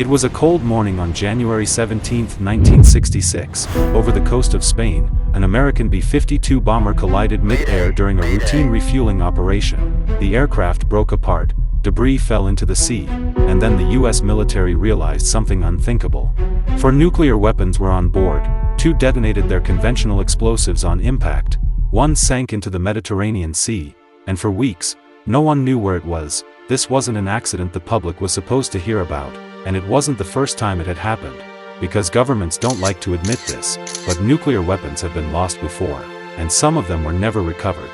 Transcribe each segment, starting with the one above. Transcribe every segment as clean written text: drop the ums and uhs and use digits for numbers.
It was a cold morning on January 17, 1966. Over the coast of Spain, an American B-52 bomber collided mid-air during a routine refueling operation. The aircraft broke apart, debris fell into the sea, and then the U.S. military realized something unthinkable. 4 nuclear weapons were on board, 2 detonated their conventional explosives on impact, 1 sank into the Mediterranean Sea, and for weeks, no one knew where it was. This wasn't an accident the public was supposed to hear about, and it wasn't the first time it had happened, because governments don't like to admit this, but nuclear weapons have been lost before, and some of them were never recovered.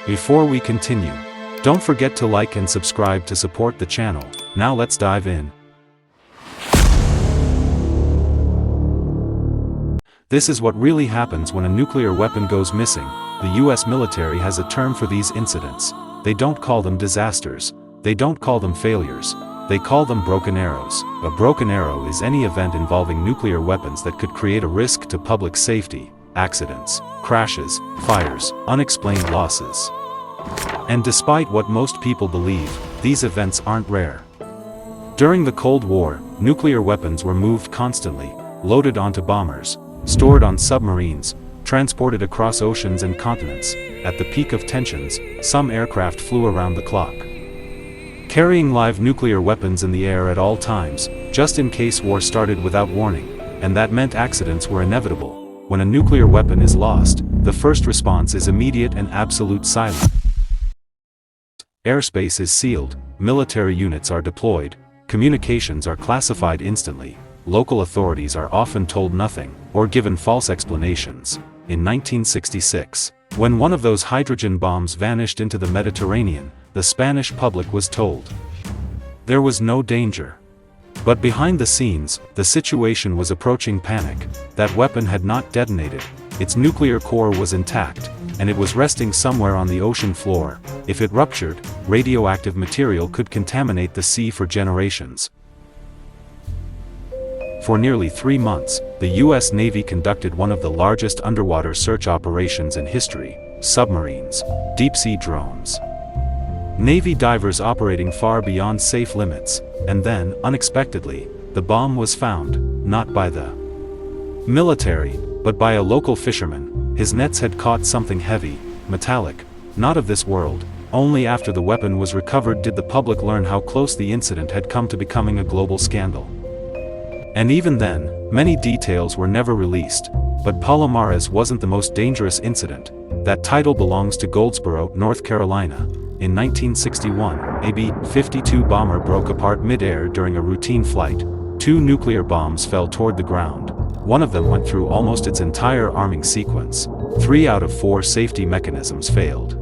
Before we continue, don't forget to like and subscribe to support the channel. Now let's dive in. This is what really happens when a nuclear weapon goes missing. The US military has a term for these incidents. They don't call them disasters. They don't call them failures. They call them broken arrows. A broken arrow is any event involving nuclear weapons that could create a risk to public safety: accidents, crashes, fires, unexplained losses. And despite what most people believe, these events aren't rare. During the Cold War, nuclear weapons were moved constantly, loaded onto bombers, stored on submarines, transported across oceans and continents. At the peak of tensions, some aircraft flew around the clock, carrying live nuclear weapons in the air at all times, just in case war started without warning, and that meant accidents were inevitable. When a nuclear weapon is lost, the first response is immediate and absolute silence. Airspace is sealed, military units are deployed, communications are classified instantly, local authorities are often told nothing, or given false explanations. In 1966, when one of those hydrogen bombs vanished into the Mediterranean, the Spanish public was told there was no danger. But behind the scenes, the situation was approaching panic. That weapon had not detonated, its nuclear core was intact, and it was resting somewhere on the ocean floor. If it ruptured, radioactive material could contaminate the sea for generations. For nearly 3 months, the U.S. Navy conducted one of the largest underwater search operations in history: submarines, deep-sea drones. Navy divers operating far beyond safe limits, and then, unexpectedly, the bomb was found, not by the military, but by a local fisherman. His nets had caught something heavy, metallic, not of this world. Only after the weapon was recovered did the public learn how close the incident had come to becoming a global scandal. And even then, many details were never released. But Palomares wasn't the most dangerous incident. That title belongs to Goldsboro, North Carolina. In 1961, a B-52 bomber broke apart mid-air during a routine flight. 2 nuclear bombs fell toward the ground. One of them went through almost its entire arming sequence. 3 out of 4 safety mechanisms failed.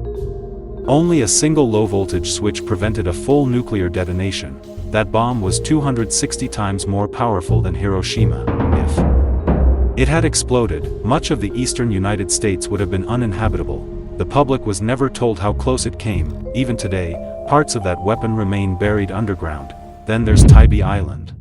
Only a single low-voltage switch prevented a full nuclear detonation. That bomb was 260 times more powerful than Hiroshima. If it had exploded, much of the eastern United States would have been uninhabitable. The public was never told how close it came. Even today, parts of that weapon remain buried underground. Then there's Tybee Island,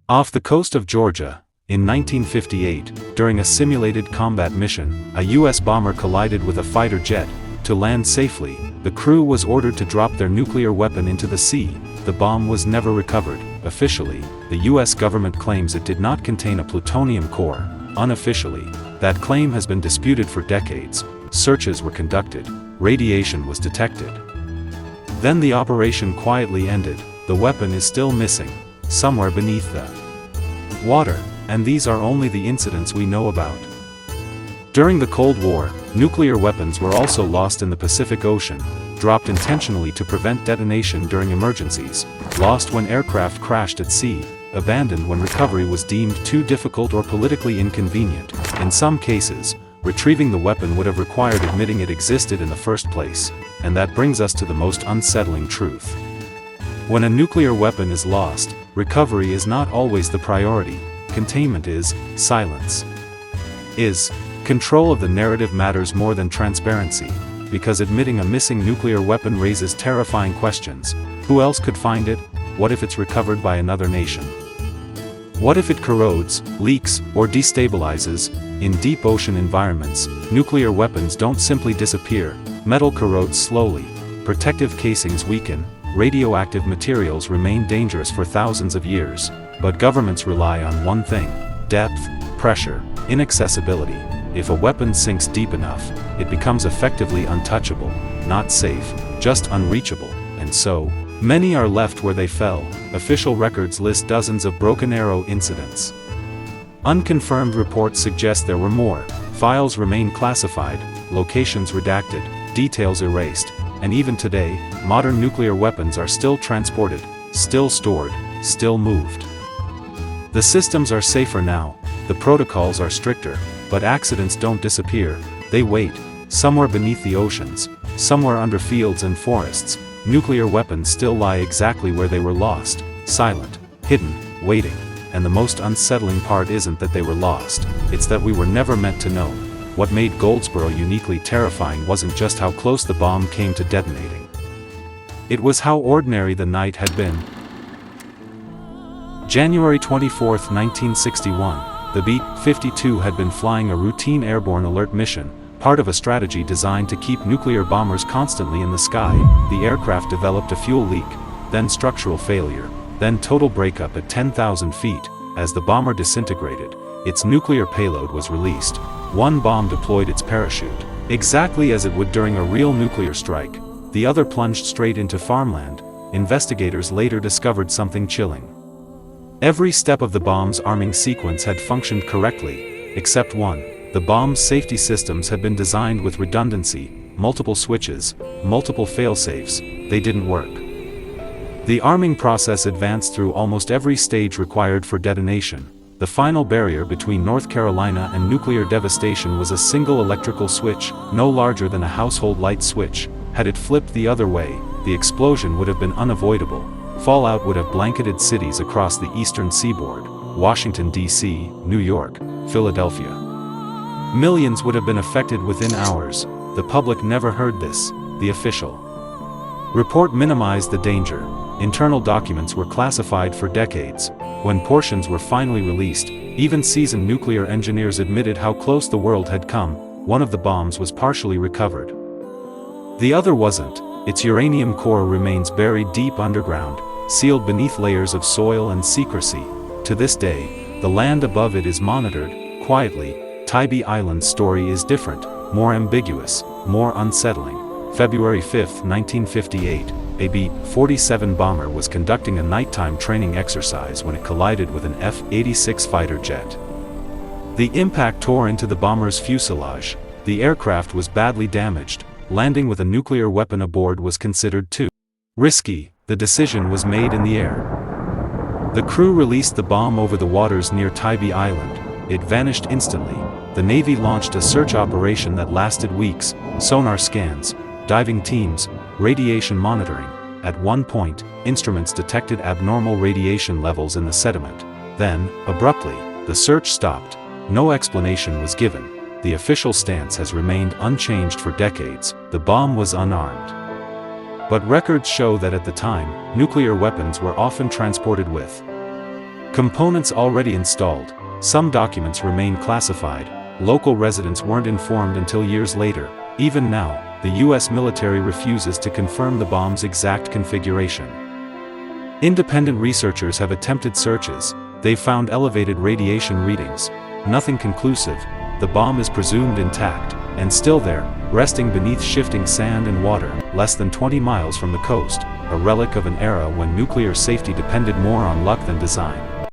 off the coast of Georgia. In 1958, during a simulated combat mission, a U.S. bomber collided with a fighter jet. To land safely, the crew was ordered to drop their nuclear weapon into the sea. The bomb was never recovered. Officially, the U.S. government claims it did not contain a plutonium core. Unofficially, that claim has been disputed for decades. Searches were conducted. Radiation was detected. Then the operation quietly ended. The weapon is still missing, somewhere beneath the water, and these are only the incidents we know about. During the Cold War, nuclear weapons were also lost in the Pacific Ocean, dropped intentionally to prevent detonation during emergencies, lost when aircraft crashed at sea, abandoned when recovery was deemed too difficult or politically inconvenient. In some cases, retrieving the weapon would have required admitting it existed in the first place. And that brings us to the most unsettling truth. When a nuclear weapon is lost, recovery is not always the priority. Containment is. Silence is. Control of the narrative matters more than transparency, because admitting a missing nuclear weapon raises terrifying questions. Who else could find it? What if it's recovered by another nation? What if it corrodes, leaks, or destabilizes? In deep ocean environments, nuclear weapons don't simply disappear. Metal corrodes slowly, protective casings weaken, radioactive materials remain dangerous for thousands of years, but governments rely on one thing: depth, pressure, inaccessibility. If a weapon sinks deep enough, it becomes effectively untouchable, not safe, just unreachable, and so, many are left where they fell. Official records list dozens of broken arrow incidents. Unconfirmed reports suggest there were more. Files remain classified, locations redacted, details erased, and even today, modern nuclear weapons are still transported, still stored, still moved. The systems are safer now, the protocols are stricter, but accidents don't disappear, they wait, somewhere beneath the oceans, somewhere under fields and forests. Nuclear weapons still lie exactly where they were lost, silent, hidden, waiting, and the most unsettling part isn't that they were lost, it's that we were never meant to know. What made Goldsboro uniquely terrifying wasn't just how close the bomb came to detonating. It was how ordinary the night had been. January 24, 1961, the B-52 had been flying a routine airborne alert mission, part of a strategy designed to keep nuclear bombers constantly in the sky. The aircraft developed a fuel leak, then structural failure, then total breakup at 10,000 feet. As the bomber disintegrated, its nuclear payload was released. One bomb deployed its parachute, exactly as it would during a real nuclear strike. The other plunged straight into farmland. Investigators later discovered something chilling. Every step of the bomb's arming sequence had functioned correctly, except one. The bomb's safety systems had been designed with redundancy, multiple switches, multiple fail-safes. They didn't work. The arming process advanced through almost every stage required for detonation. The final barrier between North Carolina and nuclear devastation was a single electrical switch, no larger than a household light switch. Had it flipped the other way, the explosion would have been unavoidable. Fallout would have blanketed cities across the eastern seaboard: Washington, D.C., New York, Philadelphia. Millions would have been affected within hours. The public never heard this. The official report minimized the danger. Internal documents were classified for decades. When portions were finally released, even seasoned nuclear engineers admitted how close the world had come. One of the bombs was partially recovered. The other wasn't. Its uranium core remains buried deep underground, sealed beneath layers of soil and secrecy. To this day, the land above it is monitored, quietly. Tybee Island's story is different, more ambiguous, more unsettling. February 5, 1958, a B-47 bomber was conducting a nighttime training exercise when it collided with an F-86 fighter jet. The impact tore into the bomber's fuselage. The aircraft was badly damaged. Landing with a nuclear weapon aboard was considered too risky. The decision was made in the air. The crew released the bomb over the waters near Tybee Island. It vanished instantly. The Navy launched a search operation that lasted weeks: sonar scans, diving teams, radiation monitoring. At one point, instruments detected abnormal radiation levels in the sediment. Then, abruptly, the search stopped. No explanation was given. The official stance has remained unchanged for decades: the bomb was unarmed. But records show that at the time, nuclear weapons were often transported with components already installed. Some documents remain classified. Local residents weren't informed until years later. Even now, the U.S. military refuses to confirm the bomb's exact configuration. Independent researchers have attempted searches. They've found elevated radiation readings. Nothing conclusive. The bomb is presumed intact, and still there, resting beneath shifting sand and water, less than 20 miles from the coast, a relic of an era when nuclear safety depended more on luck than design.